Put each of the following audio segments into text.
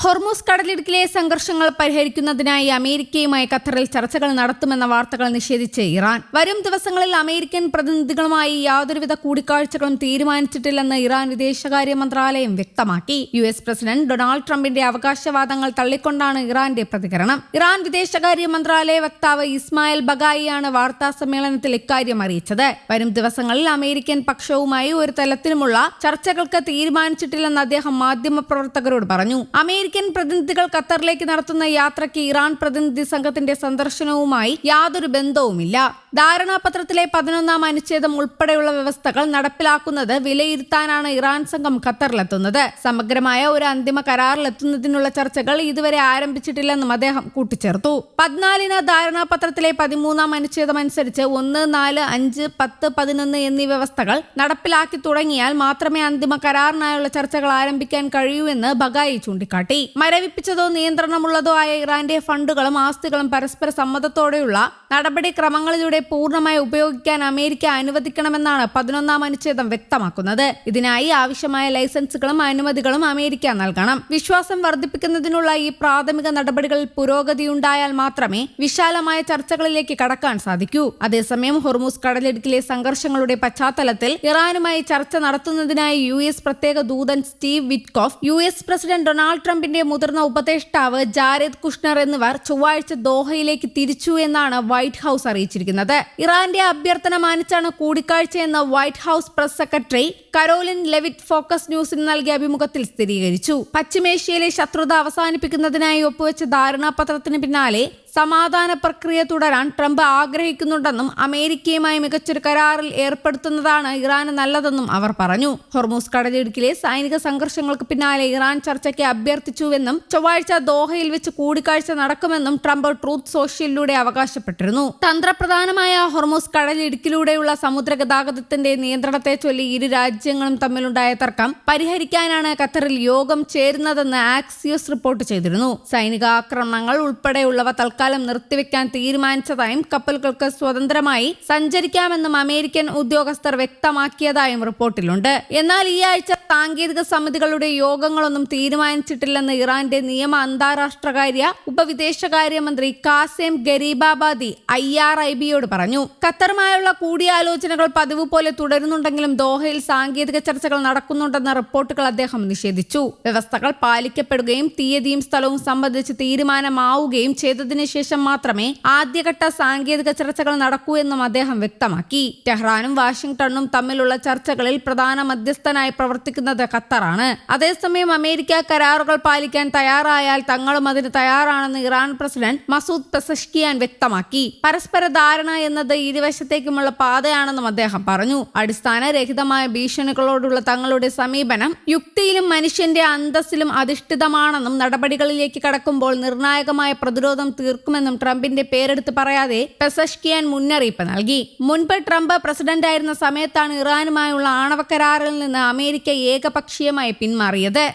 Hormuz കടലിടുക്കിലെ സംഘർഷങ്ങൾ പരിഹരിക്കുന്നതിനായി അമേരിക്കയുമായി ഖത്തറിൽ ചർച്ചകൾ നടത്തുമെന്ന വാർത്തകൾ നിഷേധിച്ച് ഇറാൻ. വരും ദിവസങ്ങളിൽ അമേരിക്കൻ പ്രതിനിധികളുമായി യാതൊരുവിധ കൂടിക്കാഴ്ചകളും തീരുമാനിച്ചിട്ടില്ലെന്ന് ഇറാൻ വിദേശകാര്യ മന്ത്രാലയം വ്യക്തമാക്കി. US പ്രസിഡന്റ് ഡൊണാൾഡ് ട്രംപിന്റെ അവകാശവാദങ്ങൾ തള്ളിക്കൊണ്ടാണ് ഇറാന്റെ പ്രതികരണം. ഇറാൻ വിദേശകാര്യ മന്ത്രാലയ വക്താവ് ഇസ്മായിൽ ബഗായിയാണ് വാർത്താ സമ്മേളനത്തിൽ ഇക്കാര്യം അറിയിച്ചത്. വരും ദിവസങ്ങളിൽ അമേരിക്കൻ പക്ഷവുമായി ഒരു തലത്തിലുമുള്ള ചർച്ചകൾക്ക് തീരുമാനിച്ചിട്ടില്ലെന്ന് അദ്ദേഹം മാധ്യമപ്രവർത്തകരോട് പറഞ്ഞു. അമേരിക്കൻ പ്രതിനിധികൾ ഖത്തറിലേക്ക് നടത്തുന്ന യാത്രയ്ക്ക് ഇറാൻ പ്രതിനിധി സംഘത്തിന്റെ സന്ദർശനവുമായി യാതൊരു ബന്ധവുമില്ല. ധാരണാപത്രത്തിലെ 11-ാം അനുച്ഛേദം ഉൾപ്പെടെയുള്ള വ്യവസ്ഥകൾ നടപ്പിലാക്കുന്നത് വിലയിരുത്താനാണ് ഇറാൻ സംഘം ഖത്തറിലെത്തുന്നത്. സമഗ്രമായ ഒരു അന്തിമ കരാറിലെത്തുന്നതിനുള്ള ചർച്ചകൾ ഇതുവരെ ആരംഭിച്ചിട്ടില്ലെന്നും അദ്ദേഹം കൂട്ടിച്ചേർത്തു. 14-ന് ധാരണാപത്രത്തിലെ 13-ാം അനുച്ഛേദം അനുസരിച്ച് 1, 4, 5, 10, 11 എന്നീ വ്യവസ്ഥകൾ നടപ്പിലാക്കി തുടങ്ങിയാൽ മാത്രമേ അന്തിമ കരാറിനായുള്ള ചർച്ചകൾ ആരംഭിക്കാൻ കഴിയൂ എന്ന് ബഗായി ചൂണ്ടിക്കാട്ടി. മരവിപ്പിച്ചതോ നിയന്ത്രണമുള്ളതോ ആയ ഇറാന്റെ ഫണ്ടുകളും ആസ്തികളും പരസ്പര സമ്മതത്തോടെയുള്ള നടപടിക്രമങ്ങളിലൂടെ പൂർണ്ണമായി ഉപയോഗിക്കാൻ അമേരിക്ക അനുവദിക്കണമെന്നാണ് 11-ാം അനുച്ഛേദം വ്യക്തമാക്കുന്നത്. ഇതിനായി ആവശ്യമായ ലൈസൻസുകളും അനുമതികളും അമേരിക്ക നൽകണം. വിശ്വാസം വർദ്ധിപ്പിക്കുന്നതിനുള്ള ഈ പ്രാഥമിക നടപടികളിൽ പുരോഗതിയുണ്ടായാൽ മാത്രമേ വിശാലമായ ചർച്ചകളിലേക്ക് കടക്കാൻ സാധിക്കൂ. അതേസമയം ഹോർമൂസ് കടലിടുക്കിലെ സംഘർഷങ്ങളുടെ പശ്ചാത്തലത്തിൽ ഇറാനുമായി ചർച്ച നടത്തുന്നതിനായി US പ്രത്യേക ദൂതൻ Steve Witkoff, US president Donald ട്രംപിന്റെ മുതിർന്ന ഉപദേഷ്ടാവ് ജാരേദ് കുഷ്നർ എന്നിവർ ചൊവ്വാഴ്ച ദോഹയിലേക്ക് തിരിച്ചു എന്നാണ് വൈറ്റ് ഹൌസ് അറിയിച്ചിരിക്കുന്നത്. ഇറാന്റെ അഭ്യർത്ഥന മാനിച്ചാണ് കൂടിക്കാഴ്ചയെന്ന് White House press secretary Karoline Leavitt Fox ന്യൂസിന് നൽകിയ അഭിമുഖത്തിൽ സ്ഥിരീകരിച്ചു. പശ്ചിമേഷ്യയിലെ ശത്രുത അവസാനിപ്പിക്കുന്നതിനായി ഒപ്പുവെച്ച ധാരണാപത്രത്തിന് പിന്നാലെ സമാധാന പ്രക്രിയ തുടരാൻ ട്രംപ് ആഗ്രഹിക്കുന്നുണ്ടെന്നും അമേരിക്കയുമായി മികച്ചൊരു കരാറിൽ ഏർപ്പെടുത്തുന്നതാണ് ഇറാന് നല്ലതെന്നും അവർ പറഞ്ഞു. ഹോർമൂസ് കടലിടുക്കിലെ സൈനിക സംഘർഷങ്ങൾക്ക് പിന്നാലെ ഇറാൻ ചർച്ചയ്ക്ക് അഭ്യർത്ഥിച്ചുവെന്നും ചൊവ്വാഴ്ച ദോഹയിൽ വെച്ച് കൂടിക്കാഴ്ച നടക്കുമെന്നും ട്രംപ് ട്രൂത്ത് സോഷ്യലിലൂടെ അവകാശപ്പെട്ടിരുന്നു. തന്ത്രപ്രധാനമായ ഹോർമൂസ് കടലിടുക്കിലൂടെയുള്ള സമുദ്ര ഗതാഗതത്തിന്റെ നിയന്ത്രണത്തെ ചൊല്ലി ഇരു രാജ്യങ്ങളും തമ്മിലുണ്ടായ തർക്കം പരിഹരിക്കാനാണ് ഖത്തറിൽ യോഗം ചേരുന്നതെന്ന് ആക്സിയോസ് റിപ്പോർട്ട് ചെയ്തിരുന്നു. സൈനിക ആക്രമണങ്ങൾ ഉൾപ്പെടെയുള്ളവ തൽക്കാലം നിർത്തിവെക്കാൻ തീരുമാനിച്ചതായും കപ്പലുകൾക്ക് സ്വതന്ത്രമായി സഞ്ചരിക്കാമെന്നും അമേരിക്കൻ ഉദ്യോഗസ്ഥർ വ്യക്തമാക്കിയതായും റിപ്പോർട്ടിലുണ്ട്. എന്നാൽ ഈ ആഴ്ച സാങ്കേതിക സമിതികളുടെ യോഗങ്ങളൊന്നും തീരുമാനിച്ചിട്ടില്ലെന്ന് ഇറാന്റെ നിയമ അന്താരാഷ്ട്രകാര്യ ഉപവിദേശകാര്യമന്ത്രി കാസെം ഗരീബാബാദി IRIBയോട് പറഞ്ഞു. ഖത്തറുമായുള്ള കൂടിയാലോചനകൾ പതിവ് പോലെ തുടരുന്നുണ്ടെങ്കിലും ദോഹയിൽ സാങ്കേതിക ചർച്ചകൾ നടക്കുന്നുണ്ടെന്ന റിപ്പോർട്ടുകൾ അദ്ദേഹം നിഷേധിച്ചു. വ്യവസ്ഥകൾ പാലിക്കപ്പെടുകയും തീയതിയും സ്ഥലവും സംബന്ധിച്ച് തീരുമാനമാവുകയും ചെയ്തതിനു ശേഷം മാത്രമേ ആദ്യഘട്ട സാങ്കേതിക ചർച്ചകൾ നടക്കൂ എന്നും അദ്ദേഹം വ്യക്തമാക്കി. ടെഹ്റാനും വാഷിംഗ്ടണും തമ്മിലുള്ള ചർച്ചകളിൽ പ്രധാന മധ്യസ്ഥനായി പ്രവർത്തിക്കുന്നത് ഖത്തറാണ്. അതേസമയം അമേരിക്ക കരാറുകൾ പാലിക്കാൻ തയ്യാറായാൽ തങ്ങളും അതിന് തയ്യാറാണെന്ന് ഇറാൻ പ്രസിഡന്റ് മസൂദ് പെസഷ്കിയാൻ വ്യക്തമാക്കി. പരസ്പര ധാരണ എന്നത് ഇരുവശത്തേക്കുമുള്ള പാതയാണെന്നും അദ്ദേഹം പറഞ്ഞു. അടിസ്ഥാനരഹിതമായ ഭീഷണികളോടുള്ള തങ്ങളുടെ സമീപനം യുക്തിയിലും മനുഷ്യന്റെ അന്തസ്സിലും അധിഷ്ഠിതമാണെന്നും നടപടികളിലേക്ക് കടക്കുമ്പോൾ നിർണായകമായ പ്രതിരോധം തീർക്കുമെന്നും ട്രംപിന്റെ പേരെടുത്ത് പറയാതെ പെസഷ്കിയാൻ മുന്നറിയിപ്പ് നൽകി. മുൻപ് ട്രംപ് പ്രസിഡന്റായിരുന്ന സമയത്താണ് ഇറാനുമായുള്ള ആണവ കരാറിൽ നിന്ന് അമേരിക്ക ഏകപക്ഷീയമായി പിന്മാറിയത്.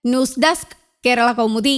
News desk, Kerala Kaumudi.